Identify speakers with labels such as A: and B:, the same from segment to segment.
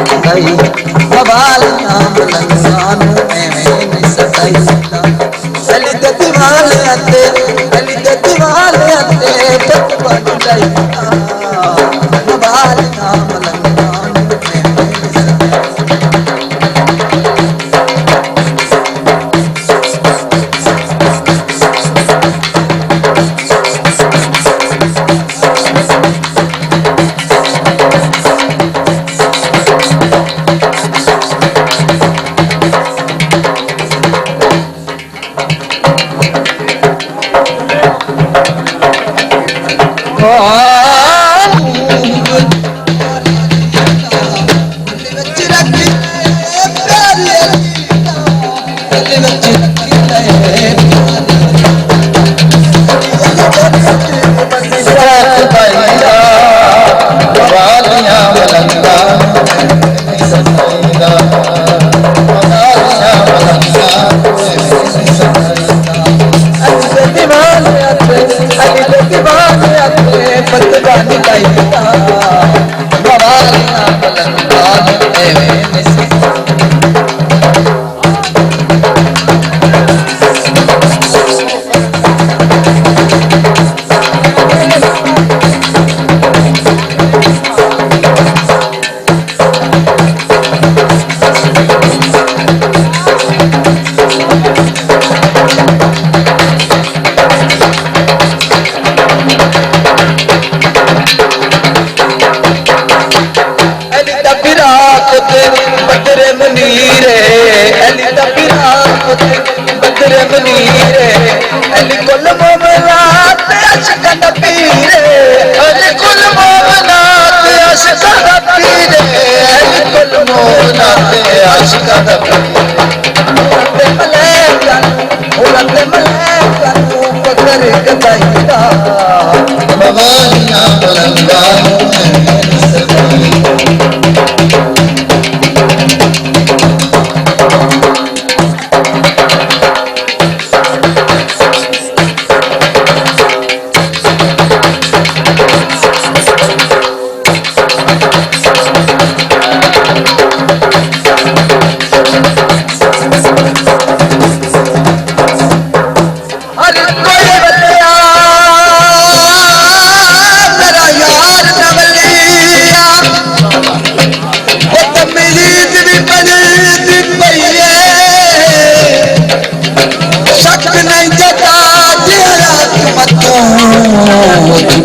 A: सताई बवालियां मलंगां एवें नहीं सताई अली दे दीवाले अते पुत बन गई बवालियां मलंगां एवें नहीं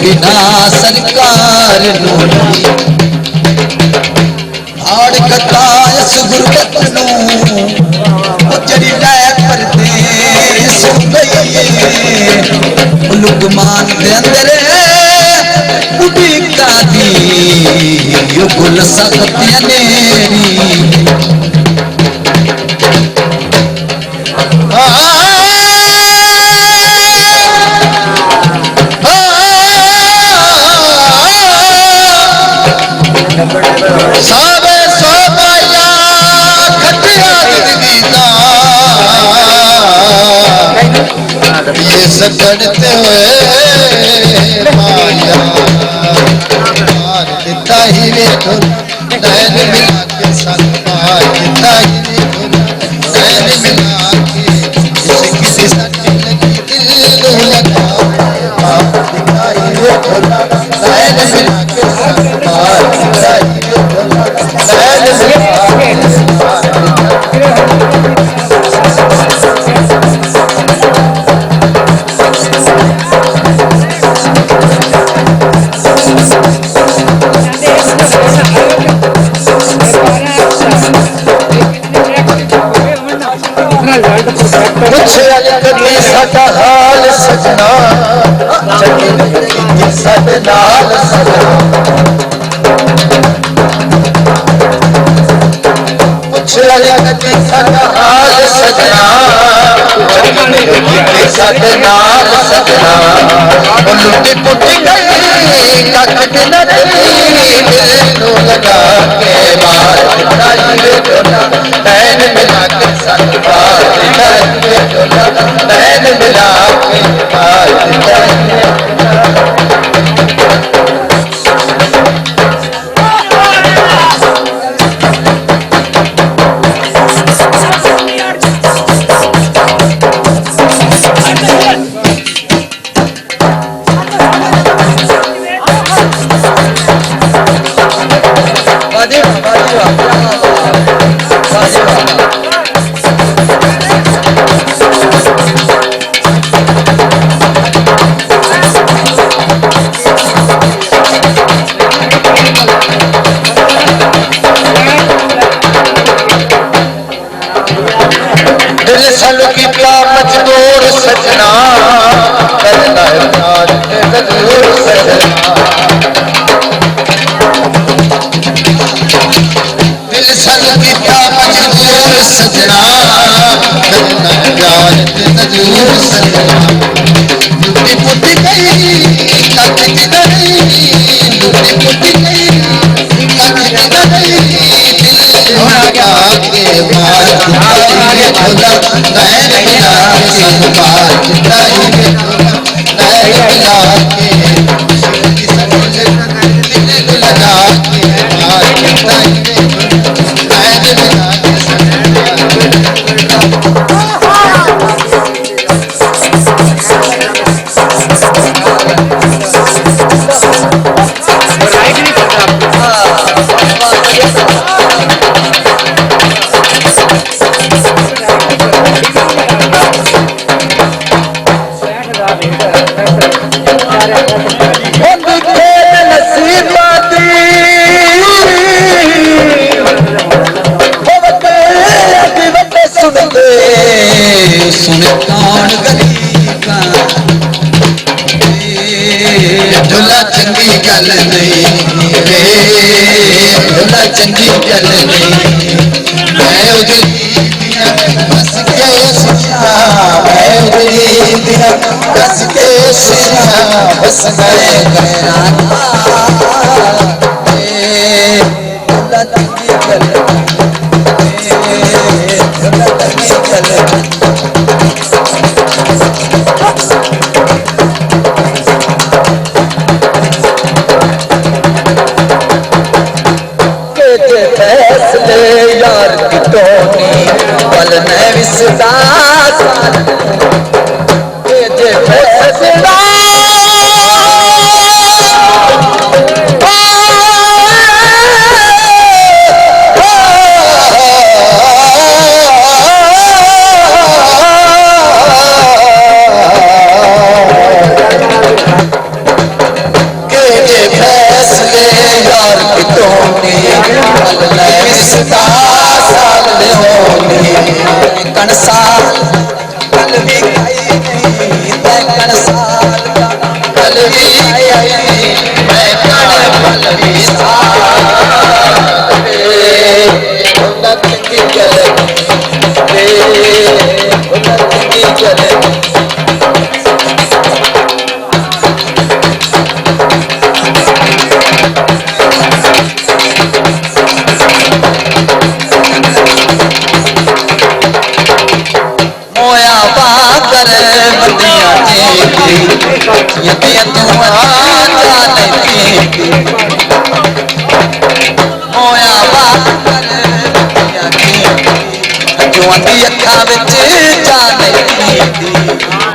A: बिना सरकार हाड़ कतायस गुरबत जड़ी लै परदेस गई लुकमान दे अंदर बुढ़ी का दी गुल सख्त अनेरी
B: सकड़ते हुए माया मार देता ही रे धुन नैन मिला के संग मार देता ही रे धुन नैन मिला के किसी सट लगी दिल लगा मार देता ही रे धुन नैन मिला के संग मार देता ही रे धुन नैन मिला के साडा हाल सजना साडे नाल सजना पुछ कदी साडा हाल सजना साडे नाल सजना लुटी पुटी गई कख न रही दिल नू लगा के मार नैन मिला के संग मार नैन मिला के मार दिल सल की क्या मजबूर सजना करना है प्यार के मजबूर सजना दिल सल की क्या मजबूर सजना करना है प्यार के मजबूर सजना लुटी पुटी गई कट गई लुटी पुटी गई कट गई दिल लगा के मार खुदा नैन मिला के संभाल किताई में नैन मिला के दिल लगा के मार किताई में नैन मिला के
A: सुन कौन गरीबा
B: झूला चंगी गल नहीं वे झूला चंगी गल नहीं मैं उजली बस के सिया मैं उजली बस के सिया बस गए गैराना
A: झूला चंगी गल झूला चंगी गल फैसले यार की टोनी पल में विश्वास जे फैसला कणसाल कल भी खाई नहीं मैं कणसाल कल भी खाई नहीं मैं कण भी उन्नत की गल उन्नत की गल यदि तू होया जो अखा बिच जाने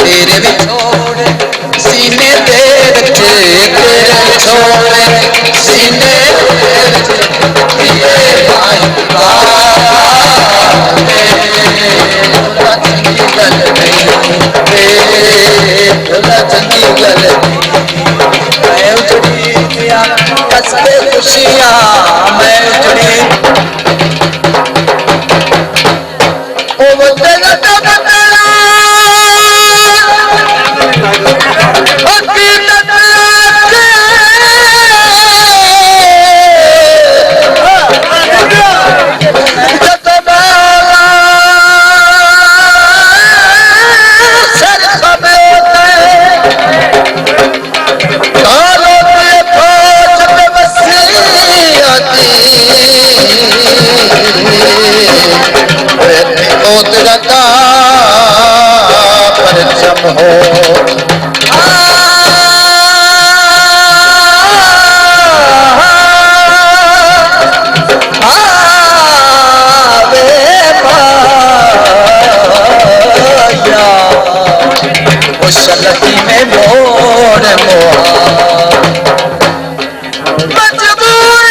A: तेरे भी छोड़ सीने दे तेरे छोड़ सीने चंगी गल मैं उजड़ी कसते खुशियां मैं उजड़ी परचम हो मुशलती में मोर मोहा मजबूर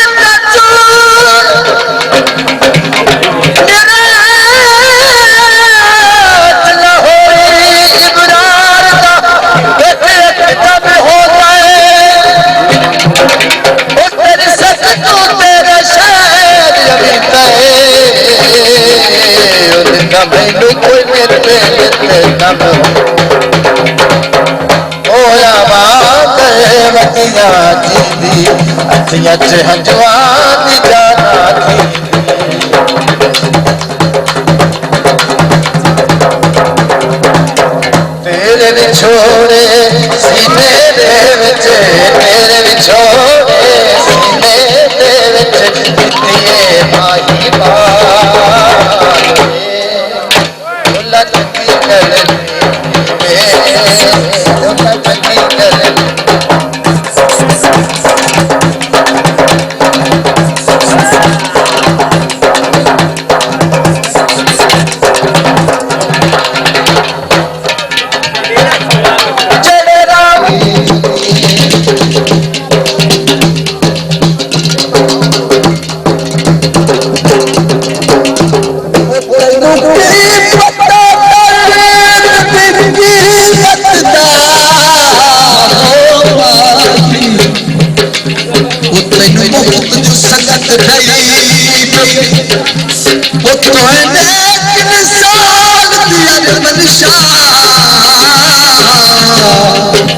B: नम होया बात वतिया जींदी अखियां च हजवान जाना थी तेरे विछोड़े सीने दे विच तेरे विछोड़े सीने दे विच कितने माही बात लग की कर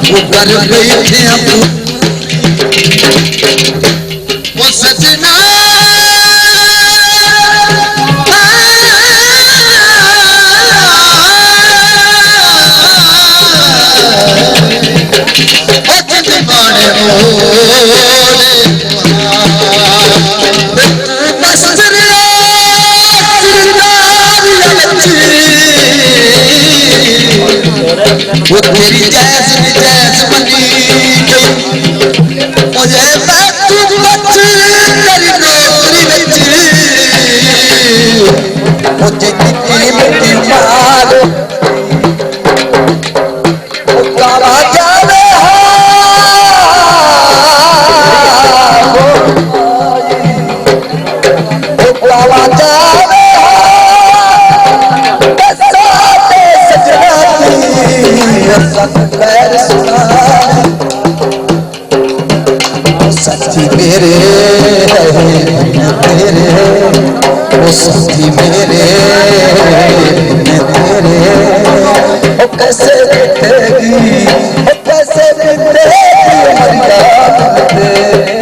B: वो कर बैठे वो सजना वो तेरी जैस जैस बनी गई मुझे तू बच तेरी नौकरी बिच मुझे कितनी मिट्टी मारो वो काला जाने वो काला जाने सच्ची मेरे तेरे वो सच्ची मेरे तेरे वो कैसे बीतेगी वो कैसे बीतेगी हमारी रात तेरे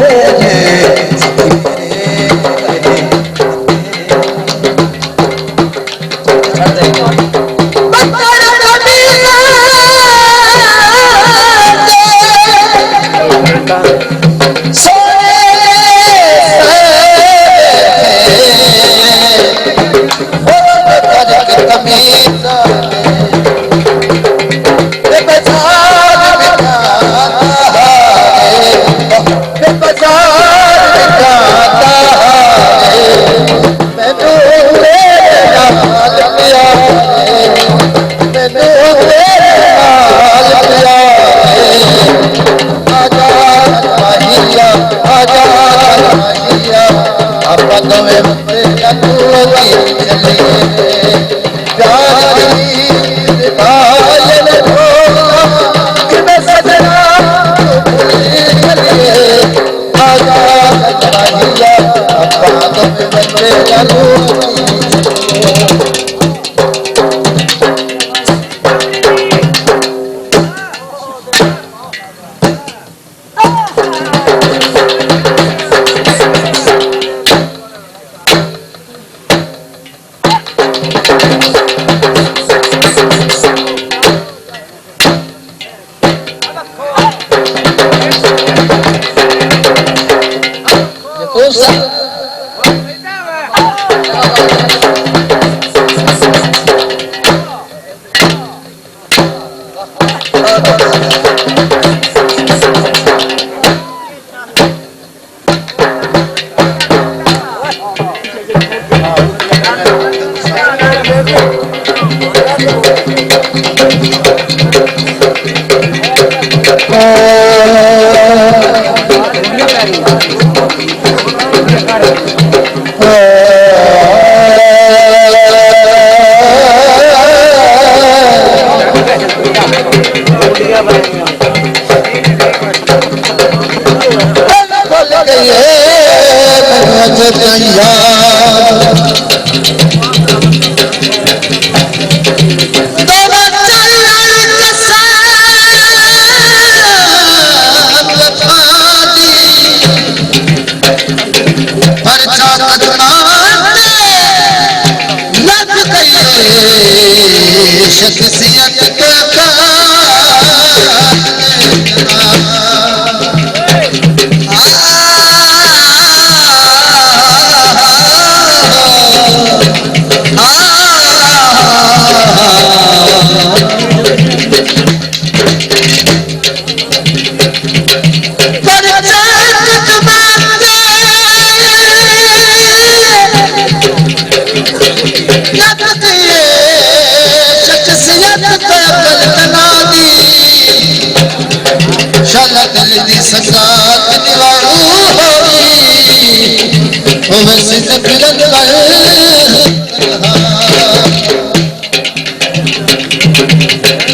B: मिलन कर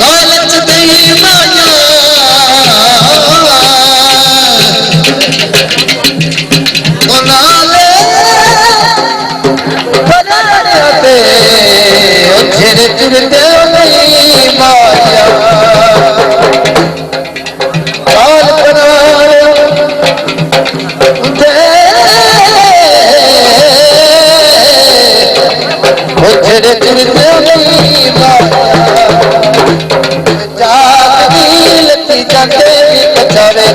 B: लालच दई माया नाले बनाते फिर तुरते माया काल बनाए फिर तुरते जाती जाते कचारे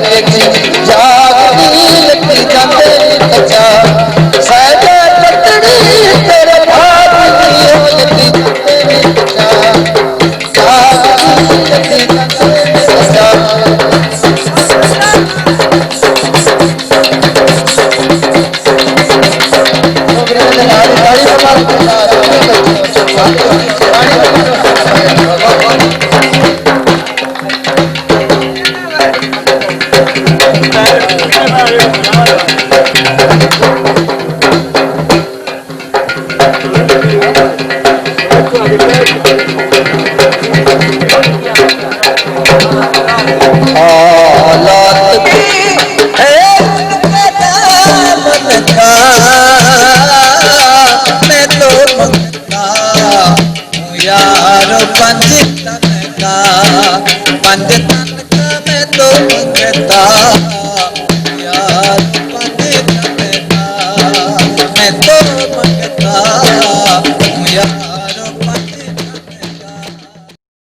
B: जाती जाते कचा सदा तकड़ी तेरे भाग होती जाते कचा जाती जाते कचा पंज तन का मैं तो मंगता